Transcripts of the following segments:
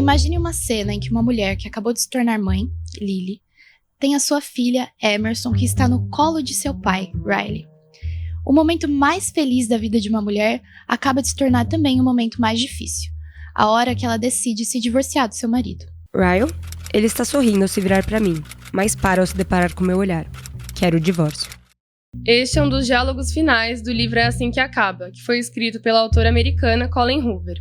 Imagine uma cena em que uma mulher que acabou de se tornar mãe, Lily, tem a sua filha, Emerson, que está no colo de seu pai, Riley. O momento mais feliz da vida de uma mulher acaba de se tornar também o momento mais difícil, a hora que ela decide se divorciar do seu marido. Ryle? Ele está sorrindo ao se virar para mim, mas para ao se deparar com meu olhar. Quero o divórcio. Este é um dos diálogos finais do livro É Assim que Acaba, que foi escrito pela autora americana Colleen Hoover.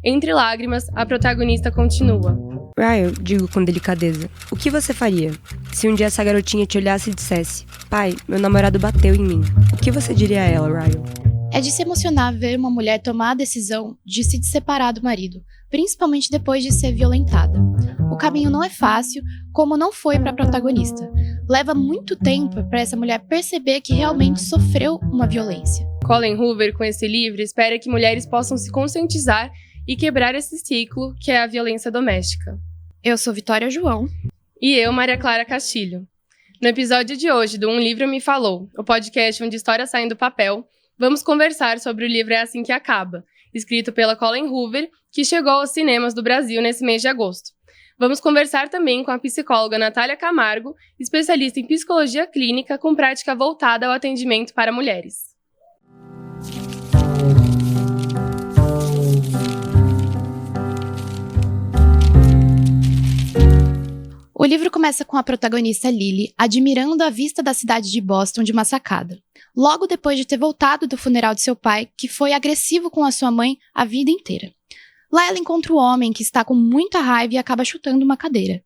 Entre lágrimas, a protagonista continua. Ryle, digo com delicadeza, o que você faria se um dia essa garotinha te olhasse e dissesse: pai, meu namorado bateu em mim. O que você diria a ela, Ryle? É de se emocionar ver uma mulher tomar a decisão de se separar do marido, principalmente depois de ser violentada. O caminho não é fácil, como não foi para a protagonista. Leva muito tempo para essa mulher perceber que realmente sofreu uma violência. Colleen Hoover, com esse livro, espera que mulheres possam se conscientizar e quebrar esse ciclo que é a violência doméstica. Eu sou Vitória João. E eu, Maria Clara Castilho. No episódio de hoje do Um Livro Me Falou, o podcast onde histórias saem do papel, vamos conversar sobre o livro É Assim que Acaba, escrito pela Colleen Hoover, que chegou aos cinemas do Brasil nesse mês de agosto. Vamos conversar também com a psicóloga Natália Camargo, especialista em psicologia clínica com prática voltada ao atendimento para mulheres. O livro começa com a protagonista Lily admirando a vista da cidade de Boston de uma sacada. Logo depois de ter voltado do funeral de seu pai, que foi agressivo com a sua mãe a vida inteira. Lá ela encontra o homem que está com muita raiva e acaba chutando uma cadeira.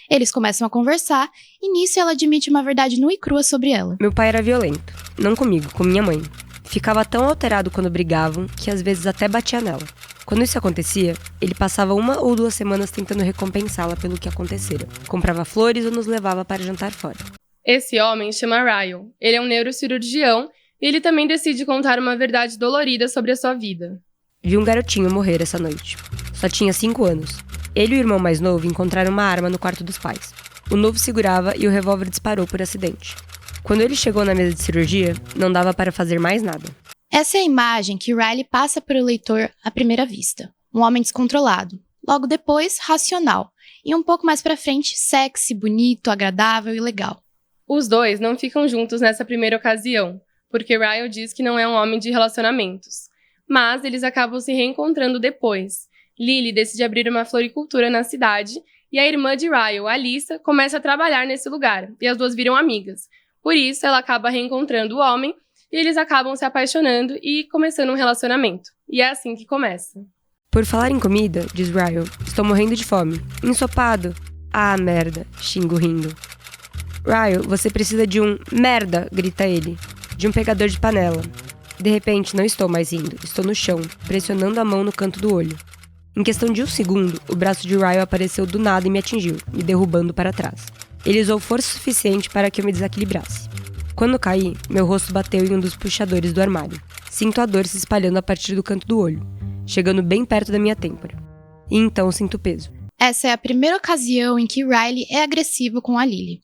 Eles começam a conversar e nisso ela admite uma verdade nua e crua sobre ela. Meu pai era violento. Não comigo, com minha mãe. Ficava tão alterado quando brigavam que às vezes até batia nela. Quando isso acontecia, ele passava 1 ou 2 semanas tentando recompensá-la pelo que acontecera. Comprava flores ou nos levava para jantar fora. Esse homem chama Ryle. Ele é um neurocirurgião e ele também decide contar uma verdade dolorida sobre a sua vida. Vi um garotinho morrer essa noite. Só tinha 5 anos. Ele e o irmão mais novo encontraram uma arma no quarto dos pais. O novo segurava e o revólver disparou por acidente. Quando ele chegou na mesa de cirurgia, não dava para fazer mais nada. Essa é a imagem que Riley passa para o leitor à primeira vista. Um homem descontrolado. Logo depois, racional. E um pouco mais pra frente, sexy, bonito, agradável e legal. Os dois não ficam juntos nessa primeira ocasião, porque Ryle diz que não é um homem de relacionamentos. Mas eles acabam se reencontrando depois. Lily decide abrir uma floricultura na cidade e a irmã de Ryle, Alyssa, começa a trabalhar nesse lugar e as duas viram amigas. Por isso, ela acaba reencontrando o homem e eles acabam se apaixonando e começando um relacionamento. E é assim que começa. Por falar em comida, diz Ryle, estou morrendo de fome. Ensopado. Ah, merda, xingo rindo. Ryle, você precisa de um... Merda, grita ele. De um pegador de panela. De repente, não estou mais rindo. Estou no chão, pressionando a mão no canto do olho. Em questão de 1 segundo, o braço de Ryle apareceu do nada e me atingiu, me derrubando para trás. Ele usou força suficiente para que eu me desequilibrasse. Quando caí, meu rosto bateu em um dos puxadores do armário. Sinto a dor se espalhando a partir do canto do olho, chegando bem perto da minha têmpora. E então sinto o peso. Essa é a primeira ocasião em que Riley é agressivo com a Lily.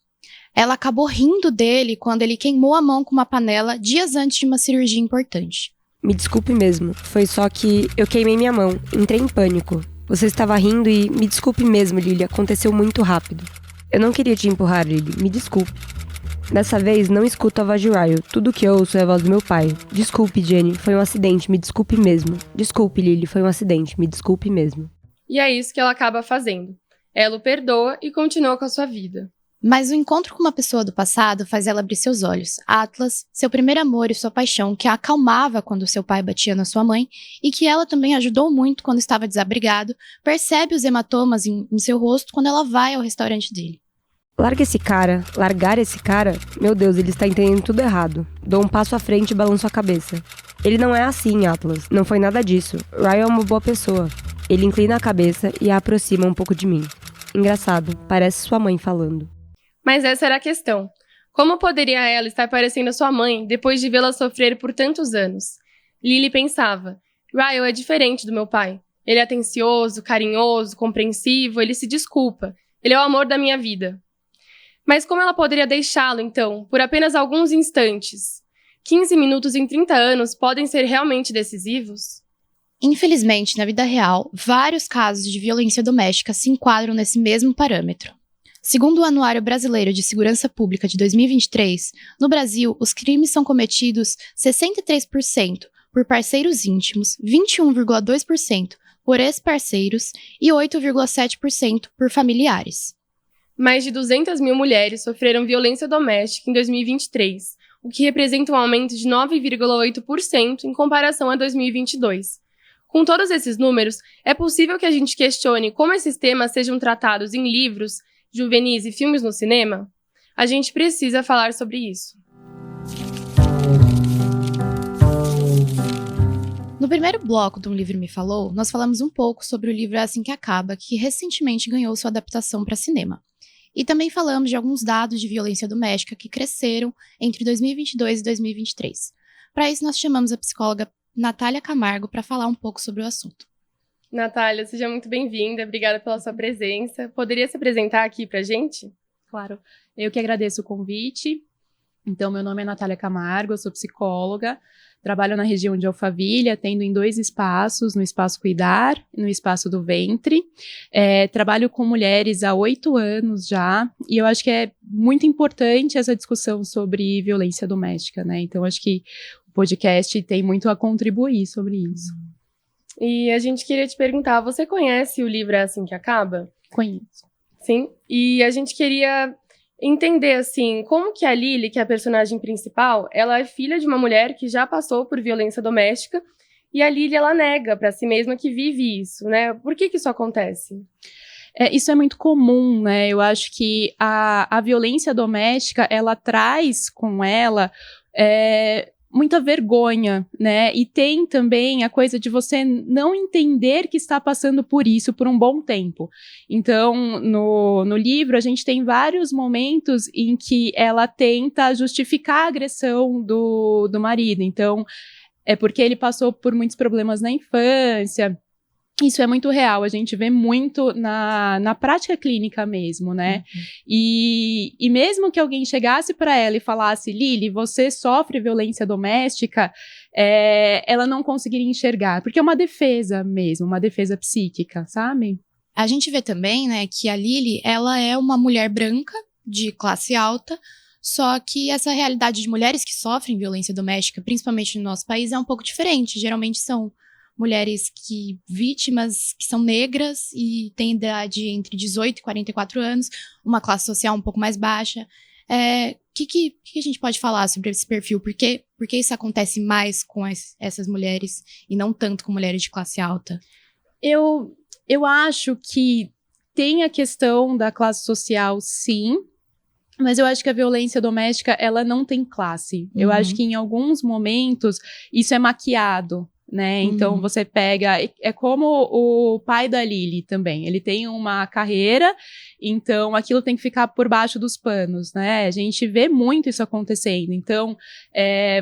Ela acabou rindo dele quando ele queimou a mão com uma panela dias antes de uma cirurgia importante. Me desculpe mesmo, foi só que eu queimei minha mão, entrei em pânico. Você estava rindo e me desculpe mesmo, Lily, aconteceu muito rápido. Eu não queria te empurrar, Lily, me desculpe. Dessa vez, não escuto a voz de Ryle. Tudo que ouço é a voz do meu pai. Desculpe, Jenny, foi um acidente, me desculpe mesmo. Desculpe, Lily, foi um acidente, me desculpe mesmo. E é isso que ela acaba fazendo. Ela o perdoa e continua com a sua vida. Mas o encontro com uma pessoa do passado faz ela abrir seus olhos. Atlas, seu primeiro amor e sua paixão, que a acalmava quando seu pai batia na sua mãe e que ela também ajudou muito quando estava desabrigado, percebe os hematomas em seu rosto quando ela vai ao restaurante dele. Largar esse cara? Meu Deus, ele está entendendo tudo errado. Dou um passo à frente e balanço a cabeça. Ele não é assim, Atlas. Não foi nada disso. Ryle é uma boa pessoa. Ele inclina a cabeça e a aproxima um pouco de mim. Engraçado, parece sua mãe falando. Mas essa era a questão. Como poderia ela estar parecendo a sua mãe depois de vê-la sofrer por tantos anos? Lily pensava, Ryle é diferente do meu pai. Ele é atencioso, carinhoso, compreensivo, ele se desculpa. Ele é o amor da minha vida. Mas como ela poderia deixá-lo, então, por apenas alguns instantes? 15 minutos em 30 anos podem ser realmente decisivos? Infelizmente, na vida real, vários casos de violência doméstica se enquadram nesse mesmo parâmetro. Segundo o Anuário Brasileiro de Segurança Pública de 2023, no Brasil, os crimes são cometidos 63% por parceiros íntimos, 21,2% por ex-parceiros e 8,7% por familiares. Mais de 200 mil mulheres sofreram violência doméstica em 2023, o que representa um aumento de 9,8% em comparação a 2022. Com todos esses números, é possível que a gente questione como esses temas sejam tratados em livros, juvenis e filmes no cinema? A gente precisa falar sobre isso. No primeiro bloco do Um Livro Me Falou, nós falamos um pouco sobre o livro É Assim Que Acaba, que recentemente ganhou sua adaptação para cinema. E também falamos de alguns dados de violência doméstica que cresceram entre 2022 e 2023. Para isso, nós chamamos a psicóloga Natália Camargo para falar um pouco sobre o assunto. Natália, seja muito bem-vinda, obrigada pela sua presença. Poderia se apresentar aqui pra gente? Claro, eu que agradeço o convite. Então, meu nome é Natália Camargo, eu sou psicóloga, trabalho na região de Alphaville, atendo em 2 espaços, no Espaço Cuidar e no Espaço do Ventre. Trabalho com mulheres há 8 anos já, e eu acho que é muito importante essa discussão sobre violência doméstica, né? Então, acho que o podcast tem muito a contribuir sobre isso. E a gente queria te perguntar, você conhece o livro É Assim Que Acaba? Conheço. Sim. E a gente queria entender, assim, como que a Lily, que é a personagem principal, ela é filha de uma mulher que já passou por violência doméstica, e a Lily, ela nega pra si mesma que vive isso, né? Por que isso acontece? Isso é muito comum, né? Eu acho que a violência doméstica, ela traz com ela muita vergonha, né? E tem também a coisa de você não entender que está passando por isso por um bom tempo. Então, no livro, a gente tem vários momentos em que ela tenta justificar a agressão do marido. Então, é porque ele passou por muitos problemas na infância. Isso é muito real, a gente vê muito na prática clínica mesmo, né? E mesmo que alguém chegasse para ela e falasse, Lily, você sofre violência doméstica, ela não conseguiria enxergar, porque é uma defesa mesmo, uma defesa psíquica, sabe? A gente vê também, né, que a Lily, ela é uma mulher branca, de classe alta, só que essa realidade de mulheres que sofrem violência doméstica, principalmente no nosso país, é um pouco diferente. Geralmente são mulheres vítimas que são negras e têm idade entre 18 e 44 anos, uma classe social um pouco mais baixa. Que a gente pode falar sobre esse perfil? Por que isso acontece mais com essas mulheres e não tanto com mulheres de classe alta? Eu acho que tem a questão da classe social, sim, mas eu acho que a violência doméstica, ela não tem classe. Eu acho que em alguns momentos isso é maquiado, né? Então você pega, é como o pai da Lily também, ele tem uma carreira, então aquilo tem que ficar por baixo dos panos, né? A gente vê muito isso acontecendo. Então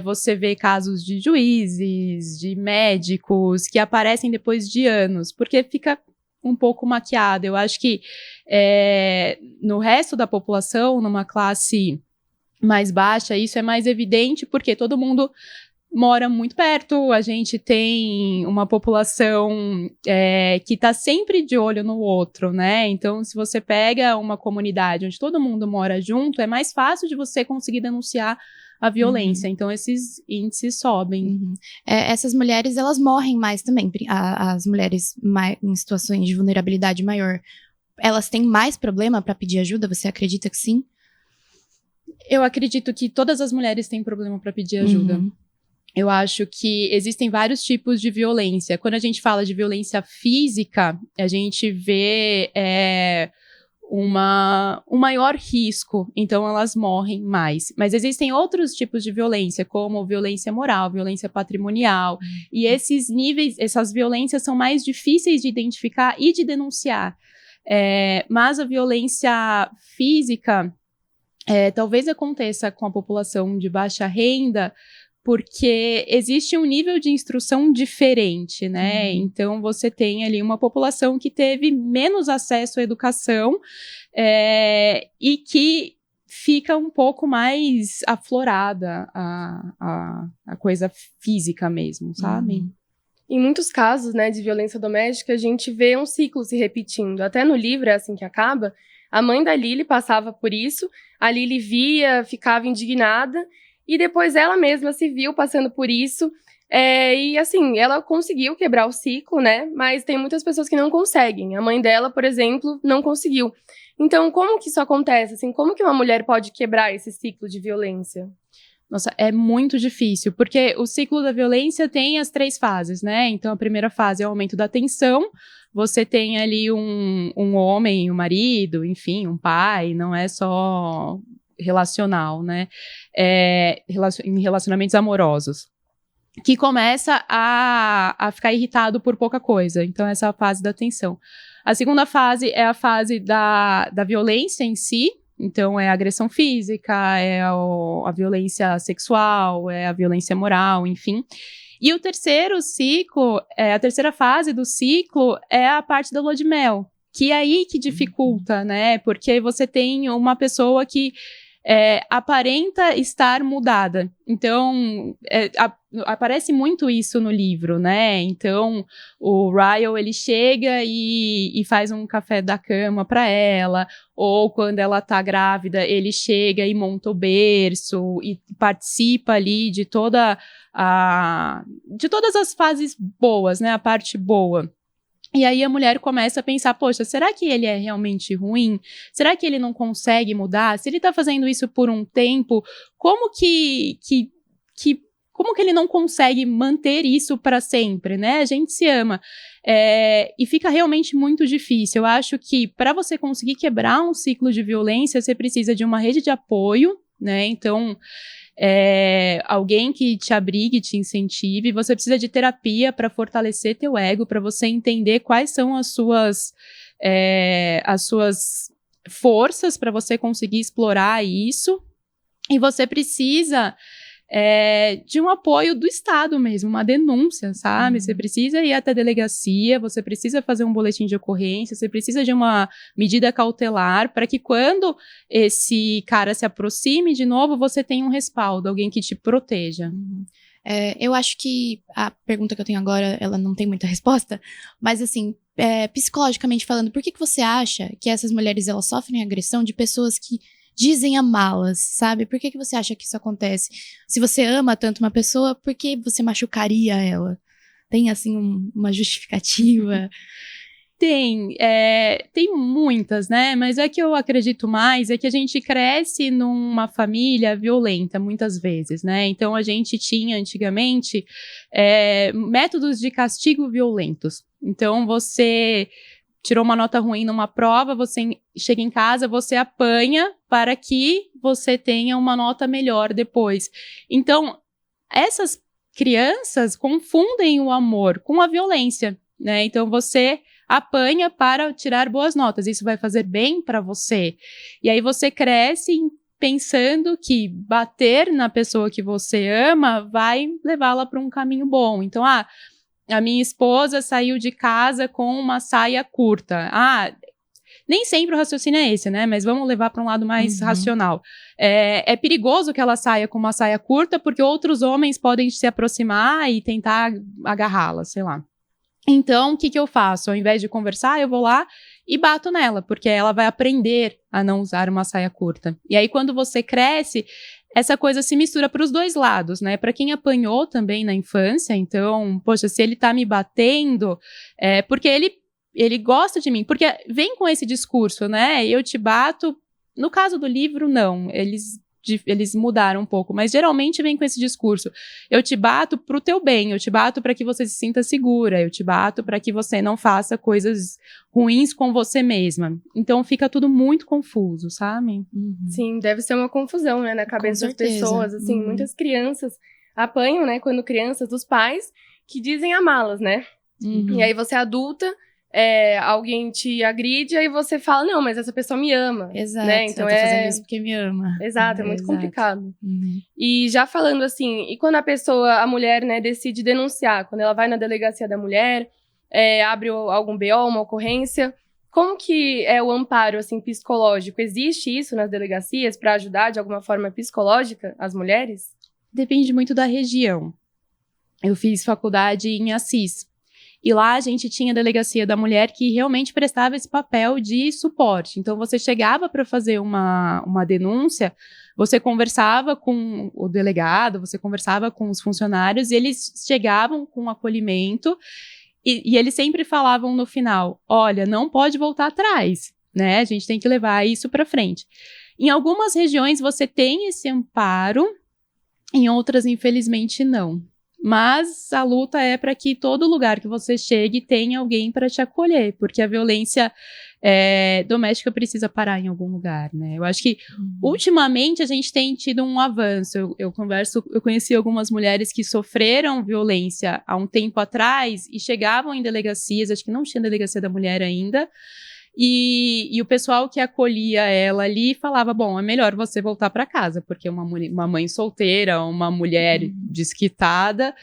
você vê casos de juízes, de médicos que aparecem depois de anos, porque fica um pouco maquiado. Eu acho que no resto da população, numa classe mais baixa, isso é mais evidente porque todo mundo mora muito perto, a gente tem uma população que está sempre de olho no outro, né? Então, se você pega uma comunidade onde todo mundo mora junto, é mais fácil de você conseguir denunciar a violência. Então, esses índices sobem. Essas mulheres, elas morrem mais também. As mulheres em situações de vulnerabilidade maior, elas têm mais problema para pedir ajuda? Você acredita que sim? Eu acredito que todas as mulheres têm problema para pedir ajuda. Eu acho que existem vários tipos de violência. Quando a gente fala de violência física, a gente vê um maior risco, então elas morrem mais. Mas existem outros tipos de violência, como violência moral, violência patrimonial, e esses níveis, essas violências são mais difíceis de identificar e de denunciar. Mas a violência física talvez aconteça com a população de baixa renda, porque existe um nível de instrução diferente, né? Então, você tem ali uma população que teve menos acesso à educação e que fica um pouco mais aflorada a coisa física mesmo, sabe? Em muitos casos, né, de violência doméstica, a gente vê um ciclo se repetindo. Até no livro, é assim que acaba, a mãe da Lily passava por isso, a Lily via, ficava indignada, e depois ela mesma se viu passando por isso, e assim, ela conseguiu quebrar o ciclo, né, mas tem muitas pessoas que não conseguem. A mãe dela, por exemplo, não conseguiu. Então, como que isso acontece? Assim, como que uma mulher pode quebrar esse ciclo de violência? Nossa, é muito difícil, porque o ciclo da violência tem as 3 fases, né? Então, a primeira fase é o aumento da tensão. Você tem ali um homem, um marido, enfim, um pai, não é só relacional, né? Em relacionamentos amorosos, que começa a ficar irritado por pouca coisa. Então, essa é a fase da tensão. A segunda fase é a fase da violência em si. Então, é a agressão física, é a violência sexual, é a violência moral, enfim. E o terceiro ciclo, a terceira fase do ciclo é a parte da lua de mel, que é aí que dificulta, né? Porque você tem uma pessoa que aparenta estar mudada. Então, aparece muito isso no livro, né? Então, o Ryle, ele chega e faz um café da cama para ela, ou quando ela tá grávida, ele chega e monta o berço e participa ali de todas as fases boas, né? A parte boa. E aí a mulher começa a pensar, poxa, será que ele é realmente ruim? Será que ele não consegue mudar? Se ele tá fazendo isso por um tempo, como que ele não consegue manter isso para sempre, né? A gente se ama. E fica realmente muito difícil. Eu acho que para você conseguir quebrar um ciclo de violência, você precisa de uma rede de apoio, né? Então, alguém que te abrigue, te incentive. Você precisa de terapia para fortalecer teu ego, para você entender quais são as suas forças para você conseguir explorar isso. E você precisa de um apoio do Estado mesmo, uma denúncia, sabe? Você precisa ir até a delegacia, você precisa fazer um boletim de ocorrência, você precisa de uma medida cautelar para que quando esse cara se aproxime de novo, você tenha um respaldo, alguém que te proteja. Eu acho que a pergunta que eu tenho agora, ela não tem muita resposta, mas assim, psicologicamente falando, por que você acha que essas mulheres, elas sofrem agressão de pessoas que dizem amá-las, sabe? Por que você acha que isso acontece? Se você ama tanto uma pessoa, por que você machucaria ela? Tem, assim, uma justificativa? Tem muitas, né? Mas que eu acredito mais é que a gente cresce numa família violenta, muitas vezes, né? Então, a gente tinha, antigamente, métodos de castigo violentos. Então, você tirou uma nota ruim numa prova, você chega em casa, você apanha para que você tenha uma nota melhor depois. Então, essas crianças confundem o amor com a violência, né? Então, você apanha para tirar boas notas, isso vai fazer bem para você. E aí você cresce pensando que bater na pessoa que você ama vai levá-la para um caminho bom. Então, a minha esposa saiu de casa com uma saia curta. Nem sempre o raciocínio é esse, né? Mas vamos levar para um lado mais racional. É perigoso que ela saia com uma saia curta, porque outros homens podem se aproximar e tentar agarrá-la, sei lá. Então, o que eu faço? Ao invés de conversar, eu vou lá e bato nela, porque ela vai aprender a não usar uma saia curta. E aí, quando você cresce, essa coisa se mistura para os dois lados, né? Para quem apanhou também na infância, então, poxa, se ele tá me batendo, porque ele gosta de mim, porque vem com esse discurso, né? Eu te bato. No caso do livro, não. Eles mudaram um pouco, mas geralmente vem com esse discurso. Eu te bato pro teu bem, eu te bato para que você se sinta segura, eu te bato para que você não faça coisas ruins com você mesma. Então fica tudo muito confuso, sabe? Sim, deve ser uma confusão, né, na cabeça das pessoas, assim, muitas crianças apanham, né, quando crianças, dos pais que dizem amá-las, né? E aí você é adulta, alguém te agride, aí você fala, não, mas essa pessoa me ama. Exato, né? Então ela tá fazendo isso porque me ama. Exato, é muito complicado. E já falando assim, e quando a mulher, né, decide denunciar, quando ela vai na delegacia da mulher, abre algum BO, uma ocorrência, como que é o amparo, assim, psicológico? Existe isso nas delegacias para ajudar de alguma forma psicológica as mulheres? Depende muito da região. eu fiz faculdade em Assis. E lá a gente tinha a delegacia da mulher que realmente prestava esse papel de suporte. Então, você chegava para fazer uma denúncia, você conversava com o delegado, você conversava com os funcionários, e eles chegavam com acolhimento, e eles sempre falavam no final, olha, não pode voltar atrás, né? A gente tem que levar isso para frente. Em algumas regiões você tem esse amparo, em outras, infelizmente, não. Mas a luta é para que todo lugar que você chegue tenha alguém para te acolher, porque a violência doméstica precisa parar em algum lugar, né? Eu acho que, ultimamente, a gente tem tido um avanço. Eu conheci algumas mulheres que sofreram violência há um tempo atrás e chegavam em delegacias, acho que não tinha delegacia da mulher ainda, e o pessoal que acolhia ela ali falava, bom, é melhor você voltar para casa, porque uma mãe solteira, uma mulher desquitada,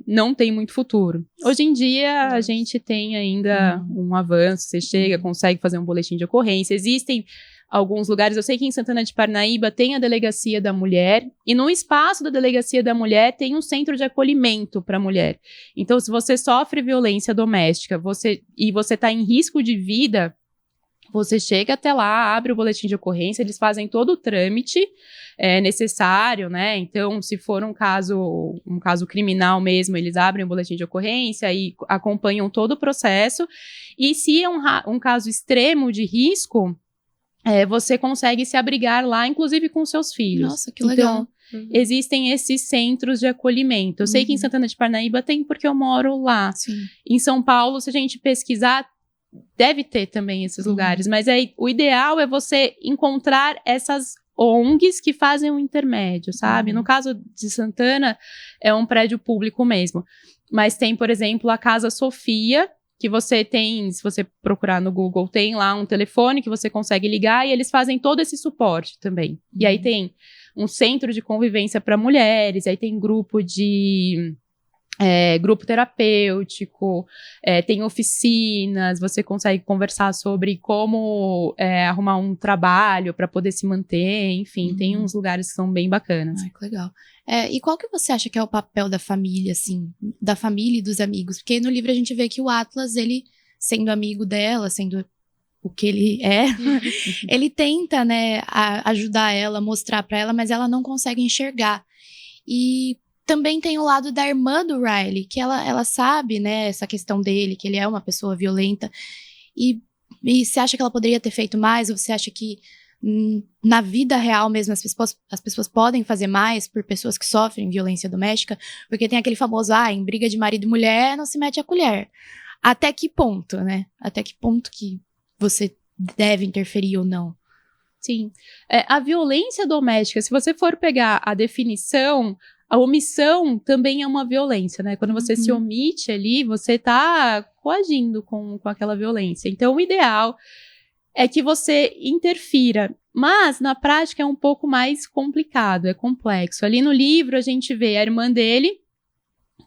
não tem muito futuro. Hoje em dia, a gente tem ainda um avanço, você chega, consegue fazer um boletim de ocorrência, existem alguns lugares, eu sei que em Santana de Parnaíba tem a Delegacia da Mulher, e no espaço da Delegacia da Mulher tem um centro de acolhimento para a mulher. Então, se você sofre violência doméstica e você está em risco de vida, você chega até lá, abre o boletim de ocorrência, eles fazem todo o trâmite necessário, né? Então, se for um caso criminal mesmo, eles abrem o boletim de ocorrência e acompanham todo o processo. E se é um caso extremo de risco, você consegue se abrigar lá, inclusive com seus filhos. Nossa, que legal. Então, existem esses centros de acolhimento. Eu sei que em Santana de Parnaíba tem, porque eu moro lá. Sim. Em São Paulo, se a gente pesquisar, deve ter também esses lugares. Mas o ideal é você encontrar essas ONGs que fazem um intermédio, sabe? No caso de Santana, é um prédio público mesmo. Mas tem, por exemplo, a Casa Sofia, que você tem, se você procurar no Google, tem lá um telefone que você consegue ligar e eles fazem todo esse suporte também. E aí tem um centro de convivência para mulheres, aí tem grupo terapêutico, tem oficinas, você consegue conversar sobre como arrumar um trabalho para poder se manter, enfim, tem uns lugares que são bem bacanas. Ai, que legal. E qual que você acha que é o papel da família, assim, da família e dos amigos? Porque no livro a gente vê que o Atlas, ele, sendo amigo dela, sendo o que ele é, ele tenta, né, ajudar ela, mostrar pra ela, mas ela não consegue enxergar. E também tem o lado da irmã do Riley, que ela sabe, né, essa questão dele, que ele é uma pessoa violenta. E você acha que ela poderia ter feito mais? Ou você acha que na vida real mesmo as pessoas podem fazer mais por pessoas que sofrem violência doméstica? Porque tem aquele famoso, em briga de marido e mulher não se mete a colher. Até que ponto, né? Até que ponto que você deve interferir ou não? Sim. A violência doméstica, se você for pegar a definição, a omissão também é uma violência, né? Quando você se omite ali, você tá coagindo com aquela violência. Então, o ideal é que você interfira. Mas, na prática, é um pouco mais complicado, é complexo. Ali no livro, a gente vê a irmã dele,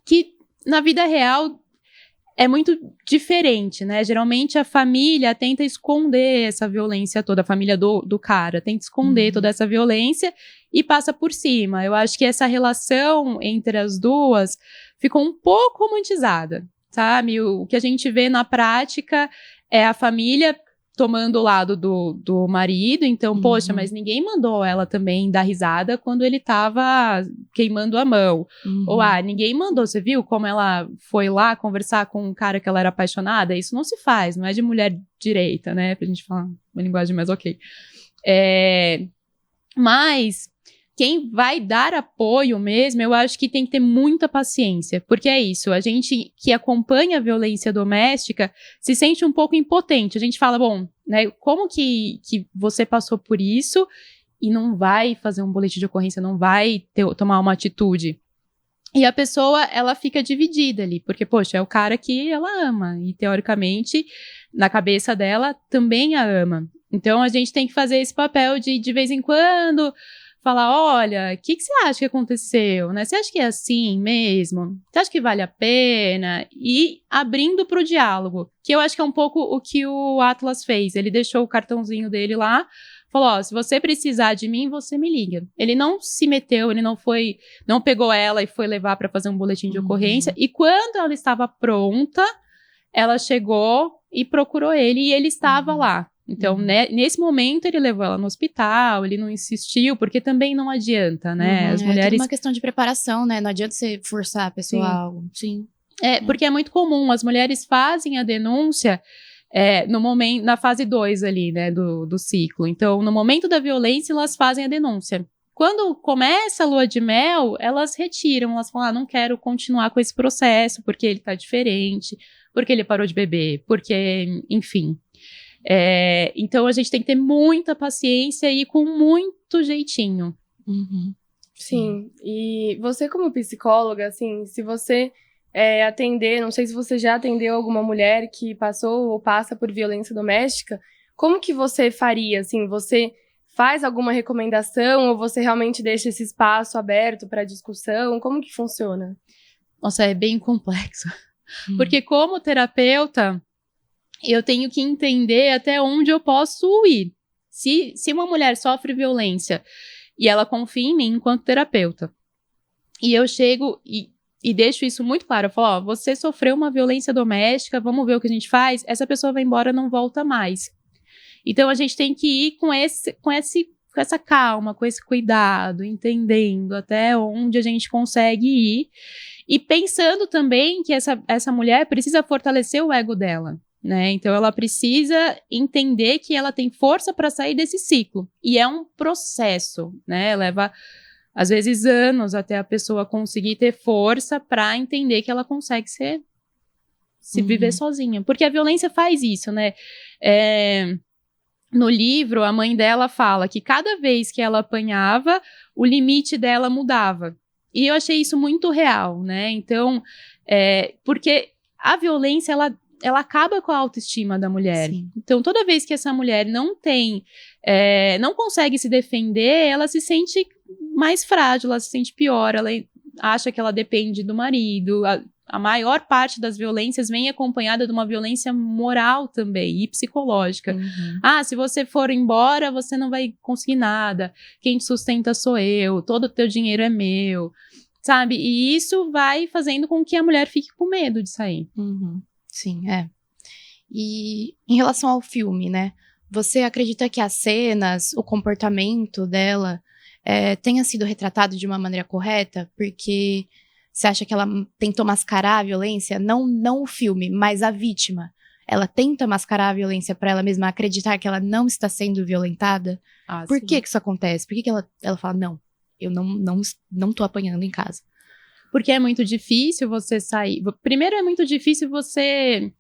que na vida real é muito diferente, né? Geralmente, a família tenta esconder essa violência toda, a família do cara tenta esconder toda essa violência e passa por cima. Eu acho que essa relação entre as duas ficou um pouco romantizada, sabe? O que a gente vê na prática é a família tomando o lado do marido, então, poxa, mas ninguém mandou ela também dar risada quando ele tava queimando a mão. Ou, ninguém mandou, você viu como ela foi lá conversar com um cara que ela era apaixonada? Isso não se faz, não é de mulher direita, né? Pra gente falar uma linguagem mais ok. Mas quem vai dar apoio mesmo, eu acho que tem que ter muita paciência, porque é isso, a gente que acompanha a violência doméstica se sente um pouco impotente. A gente fala, bom, né, como que você passou por isso e não vai fazer um boletim de ocorrência, não vai tomar uma atitude? E a pessoa, ela fica dividida ali, porque, poxa, é o cara que ela ama, e teoricamente, na cabeça dela, também a ama. Então, a gente tem que fazer esse papel de vez em quando, falar, olha, o que você acha que aconteceu, né? Você acha que é assim mesmo? Você acha que vale a pena? E abrindo para o diálogo, que eu acho que é um pouco o que o Atlas fez. Ele deixou o cartãozinho dele lá falou, ó, se você precisar de mim, você me liga. Ele não se meteu, ele não pegou ela e foi levar para fazer um boletim de ocorrência. E quando ela estava pronta, ela chegou e procurou ele e ele estava lá. Então, nesse momento, ele levou ela no hospital, ele não insistiu, porque também não adianta, né? As mulheres... É tudo uma questão de preparação, né? Não adianta você forçar a pessoa a algo. Sim. Porque é muito comum, as mulheres fazem a denúncia no momento, na fase 2 ali, né, do ciclo. Então, no momento da violência, elas fazem a denúncia. Quando começa a lua de mel, elas retiram, elas falam, não quero continuar com esse processo, porque ele tá diferente, porque ele parou de beber, porque, enfim... então a gente tem que ter muita paciência e ir com muito jeitinho. Sim, e você como psicóloga, assim, se você atender, não sei se você já atendeu alguma mulher que passou ou passa por violência doméstica, como que você faria, assim, você faz alguma recomendação ou você realmente deixa esse espaço aberto para discussão? Como que funciona? Nossa, é bem complexo. Porque como terapeuta, eu tenho que entender até onde eu posso ir. Se uma mulher sofre violência e ela confia em mim enquanto terapeuta, e eu chego e deixo isso muito claro, eu falo, ó, você sofreu uma violência doméstica, vamos ver o que a gente faz, essa pessoa vai embora, não volta mais. Então a gente tem que ir com essa calma, com esse cuidado, entendendo até onde a gente consegue ir, e pensando também que essa mulher precisa fortalecer o ego dela. Né? Então ela precisa entender que ela tem força para sair desse ciclo. E é um processo, né? Leva, às vezes, anos até a pessoa conseguir ter força para entender que ela consegue se viver sozinha. Porque a violência faz isso, né? No livro, a mãe dela fala que cada vez que ela apanhava, o limite dela mudava. E eu achei isso muito real, né? Então, porque a violência, ela acaba com a autoestima da mulher. Sim. Então, toda vez que essa mulher não consegue se defender, ela se sente mais frágil, ela se sente pior, ela acha que ela depende do marido. A maior parte das violências vem acompanhada de uma violência moral também, e psicológica. Se você for embora, você não vai conseguir nada. Quem te sustenta sou eu, todo o teu dinheiro é meu, sabe? E isso vai fazendo com que a mulher fique com medo de sair. Sim, E em relação ao filme, né? Você acredita que as cenas, o comportamento dela tenha sido retratado de uma maneira correta? Porque você acha que ela tentou mascarar a violência? Não o filme, mas a vítima. Ela tenta mascarar a violência para ela mesma acreditar que ela não está sendo violentada? Por que isso acontece? Por que ela fala, não, eu não tô apanhando em casa? Porque é muito difícil você sair... Primeiro, é muito difícil você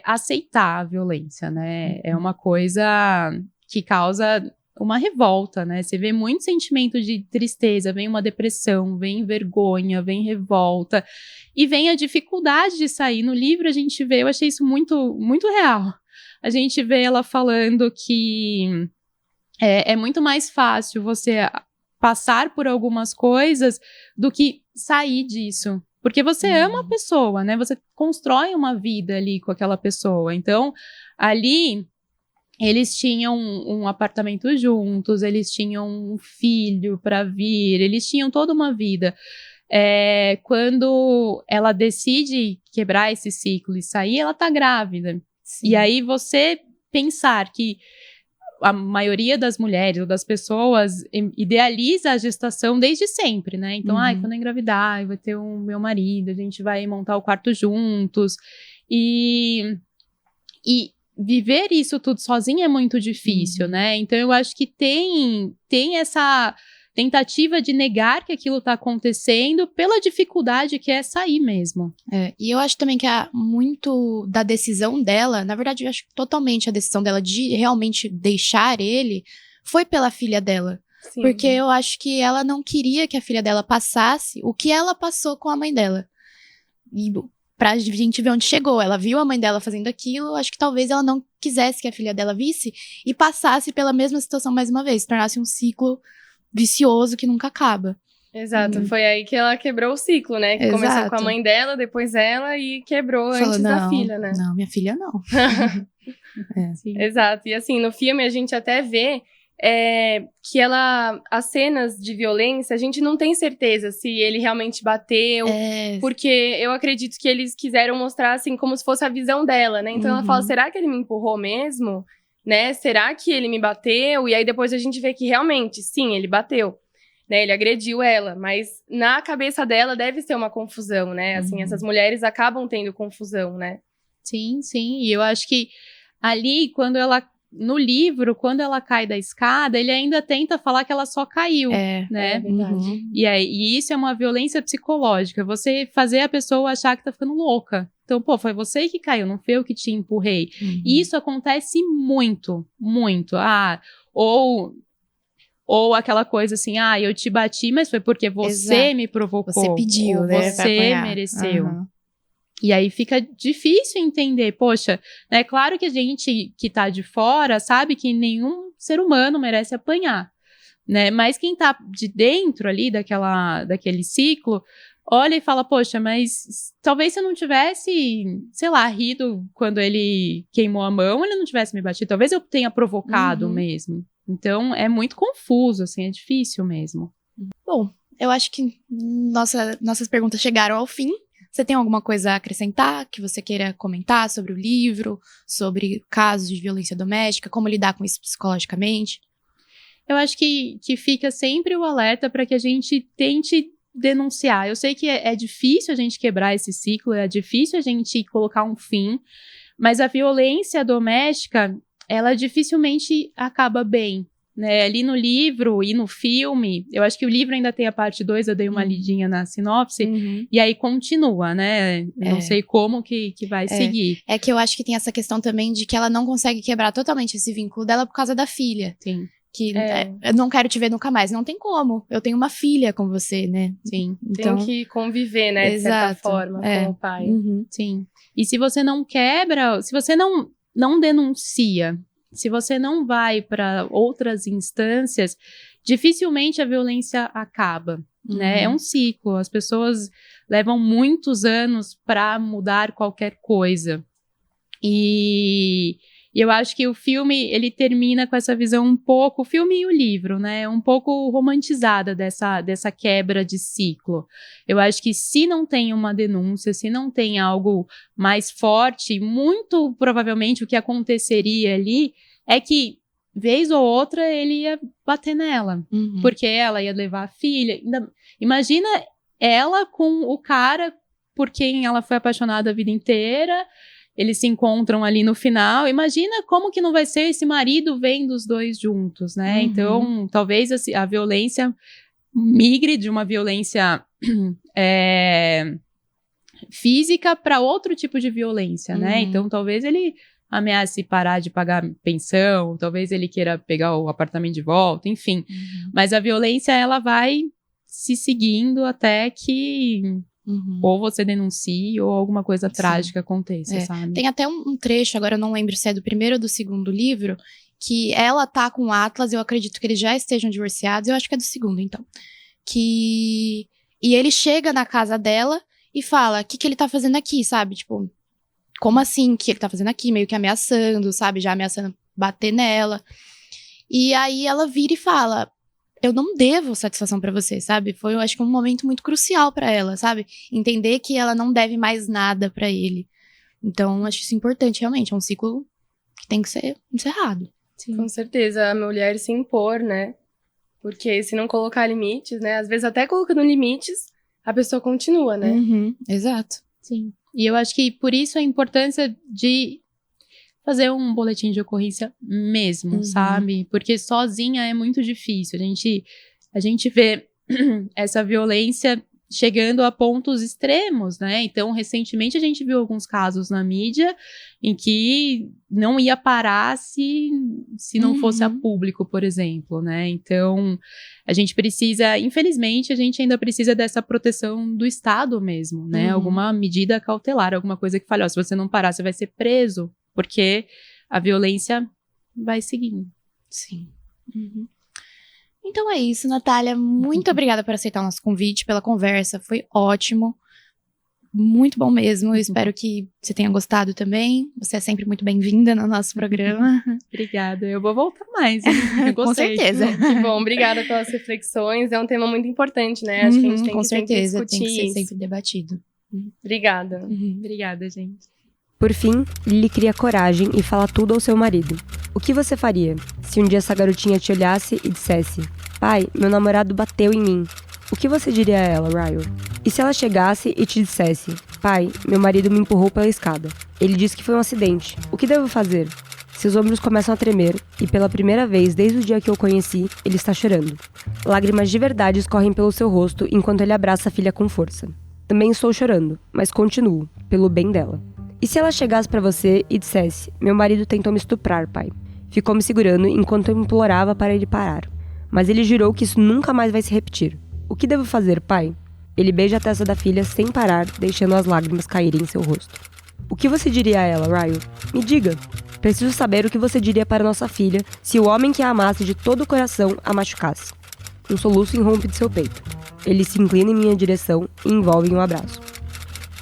aceitar a violência, né? É uma coisa que causa uma revolta, né? Você vê muito sentimento de tristeza, vem uma depressão, vem vergonha, vem revolta, e vem a dificuldade de sair. No livro a gente vê, eu achei isso muito, muito real. A gente vê ela falando que é muito mais fácil você passar por algumas coisas do que sair disso. Porque você ama a pessoa, né? Você constrói uma vida ali com aquela pessoa. Então, ali, eles tinham um apartamento juntos, eles tinham um filho para vir, eles tinham toda uma vida. Quando ela decide quebrar esse ciclo e sair, ela tá grávida. Sim. E aí você pensar que a maioria das mulheres ou das pessoas idealiza a gestação desde sempre, né? Então, quando eu engravidar, vai ter o meu marido, a gente vai montar o quarto juntos. E viver isso tudo sozinha é muito difícil, né? Então, eu acho que tem essa tentativa de negar que aquilo tá acontecendo pela dificuldade que é sair mesmo. E eu acho também que muito da decisão dela, na verdade eu acho que totalmente a decisão dela de realmente deixar ele, foi pela filha dela. Sim. Porque eu acho que ela não queria que a filha dela passasse o que ela passou com a mãe dela. E pra gente ver onde chegou, ela viu a mãe dela fazendo aquilo, acho que talvez ela não quisesse que a filha dela visse e passasse pela mesma situação mais uma vez, tornasse um ciclo vicioso que nunca acaba. Exato, foi aí que ela quebrou o ciclo, né? Que começou com a mãe dela, depois ela e quebrou antes da filha, né? Não, minha filha não. Sim. Exato. E assim, no filme a gente até vê que as cenas de violência, a gente não tem certeza se ele realmente bateu, porque eu acredito que eles quiseram mostrar assim como se fosse a visão dela, né? Então ela fala, será que ele me empurrou mesmo? Né? Será que ele me bateu? E aí depois a gente vê que realmente, sim, ele bateu. Né? Ele agrediu ela, mas na cabeça dela deve ser uma confusão, né? Assim, essas mulheres acabam tendo confusão, né? Sim, sim. E eu acho que ali, no livro, quando ela cai da escada, ele ainda tenta falar que ela só caiu, né? É verdade. E isso é uma violência psicológica. Você fazer a pessoa achar que tá ficando louca. Então, pô, foi você que caiu, não foi eu que te empurrei. E isso acontece muito, muito. Ou aquela coisa assim, eu te bati, mas foi porque você me provocou. Você pediu, ou né? Você mereceu. E aí fica difícil entender, poxa, é claro que a gente que tá de fora sabe que nenhum ser humano merece apanhar, né? Mas quem tá de dentro ali daquele ciclo, olha e fala, poxa, mas talvez se eu não tivesse, sei lá, rido quando ele queimou a mão, ele não tivesse me batido, talvez eu tenha provocado mesmo. Então é muito confuso, assim, é difícil mesmo. Bom, eu acho que nossas perguntas chegaram ao fim. Você tem alguma coisa a acrescentar que você queira comentar sobre o livro, sobre casos de violência doméstica, como lidar com isso psicologicamente? Eu acho que fica sempre o alerta para que a gente tente denunciar. Eu sei que é difícil a gente quebrar esse ciclo, é difícil a gente colocar um fim, mas a violência doméstica, ela dificilmente acaba bem. Né, ali no livro e no filme, eu acho que o livro ainda tem a parte 2, eu dei uma lidinha na sinopse, e aí continua, né? Não sei como que vai seguir. É que eu acho que tem essa questão também de que ela não consegue quebrar totalmente esse vínculo dela por causa da filha. Sim. Que eu não quero te ver nunca mais. Não tem como. Eu tenho uma filha com você, né? Sim. Então, tem que conviver, né? De certa forma, com o pai. Sim. E se você não quebra, se você não denuncia, se você não vai para outras instâncias, dificilmente a violência acaba, né? É um ciclo. As pessoas levam muitos anos para mudar qualquer coisa. E eu acho que o filme, ele termina com essa visão um pouco, o filme e o livro, né? Um pouco romantizada dessa quebra de ciclo. Eu acho que se não tem uma denúncia, se não tem algo mais forte, muito provavelmente o que aconteceria ali é que, vez ou outra, ele ia bater nela. Porque ela ia levar a filha. Imagina ela com o cara por quem ela foi apaixonada a vida inteira. Eles se encontram ali no final. Imagina como que não vai ser esse marido vendo os dois juntos, né? Então, talvez a violência migre de uma violência física para outro tipo de violência, né? Então, talvez ele ameace parar de pagar pensão, talvez ele queira pegar o apartamento de volta, enfim. Mas a violência, ela vai se seguindo até que ou você denuncie ou alguma coisa trágica aconteça, sabe? Tem até um trecho, agora eu não lembro se é do primeiro ou do segundo livro, que ela tá com o Atlas, eu acredito que eles já estejam divorciados, eu acho que é do segundo, então. E ele chega na casa dela e fala, o que ele tá fazendo aqui, sabe? Tipo, como assim que ele tá fazendo aqui? Meio que ameaçando, sabe? Já ameaçando bater nela. E aí ela vira e fala, eu não devo satisfação pra você, sabe? Foi, eu acho que um momento muito crucial pra ela, sabe? Entender que ela não deve mais nada pra ele. Então, acho isso importante, realmente. É um ciclo que tem que ser encerrado. Sim. Com certeza, a mulher se impor, né? Porque se não colocar limites, né? Às vezes até colocando limites, a pessoa continua, né? Exato. Sim. E eu acho que por isso a importância de fazer um boletim de ocorrência mesmo, sabe? Porque sozinha é muito difícil. A gente vê essa violência chegando a pontos extremos, né? Então, recentemente a gente viu alguns casos na mídia em que não ia parar se não fosse a público, por exemplo, né? Então, a gente precisa, infelizmente, a gente ainda precisa dessa proteção do Estado mesmo, né? Alguma medida cautelar, alguma coisa que fale, ó, se você não parar, você vai ser preso, porque a violência vai seguindo. Sim. Então é isso, Natália. Muito obrigada por aceitar o nosso convite, pela conversa. Foi ótimo. muito bom mesmo. Eu espero que você tenha gostado também. Você é sempre muito bem-vinda no nosso programa. Obrigada. Eu vou voltar mais. Hein? Eu Com gostei. certeza. Que bom, obrigada pelas reflexões. É um tema muito importante, né? Acho que a gente tem Com que sempre certeza, discutir tem que ser isso. sempre debatido. Obrigada. Obrigada, gente. Por fim, Lily cria coragem e fala tudo ao seu marido. O que você faria se um dia essa garotinha te olhasse e dissesse: pai, meu namorado bateu em mim. O que você diria a ela, Ryle? E se ela chegasse e te dissesse: pai, meu marido me empurrou pela escada. Ele disse que foi um acidente. O que devo fazer? Seus ombros começam a tremer e pela primeira vez desde o dia que eu o conheci, ele está chorando. Lágrimas de verdade escorrem pelo seu rosto enquanto ele abraça a filha com força. Também estou chorando, mas continuo, pelo bem dela. E se ela chegasse pra você e dissesse: meu marido tentou me estuprar, pai. Ficou me segurando enquanto eu implorava para ele parar. Mas ele jurou que isso nunca mais vai se repetir. O que devo fazer, pai? Ele beija a testa da filha sem parar, deixando as lágrimas caírem em seu rosto. O que você diria a ela, Ryle? Me diga. Preciso saber o que você diria para nossa filha se o homem que a amasse de todo o coração a machucasse. Um soluço irrompe de seu peito. Ele se inclina em minha direção e envolve em um abraço.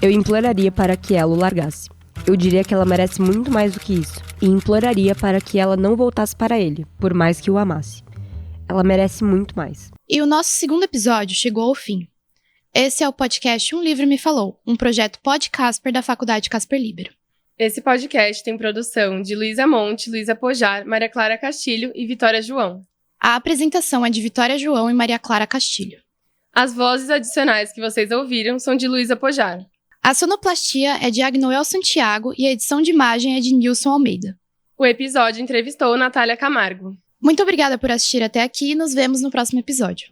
Eu imploraria para que ela o largasse. Eu diria que ela merece muito mais do que isso. E imploraria para que ela não voltasse para ele, por mais que o amasse. Ela merece muito mais. E o nosso segundo episódio chegou ao fim. Esse é o podcast Um Livro Me Falou, um projeto Pod Casper da Faculdade Casper Libero. Esse podcast tem produção de Luísa Monte, Luísa Pojar, Maria Clara Castilho e Vitória João. A apresentação é de Vitória João e Maria Clara Castilho. As vozes adicionais que vocês ouviram são de Luísa Pojar. A sonoplastia é de Agnoel Santiago e a edição de imagem é de Nilson Almeida. O episódio entrevistou Natália Camargo. Muito obrigada por assistir até aqui e nos vemos no próximo episódio.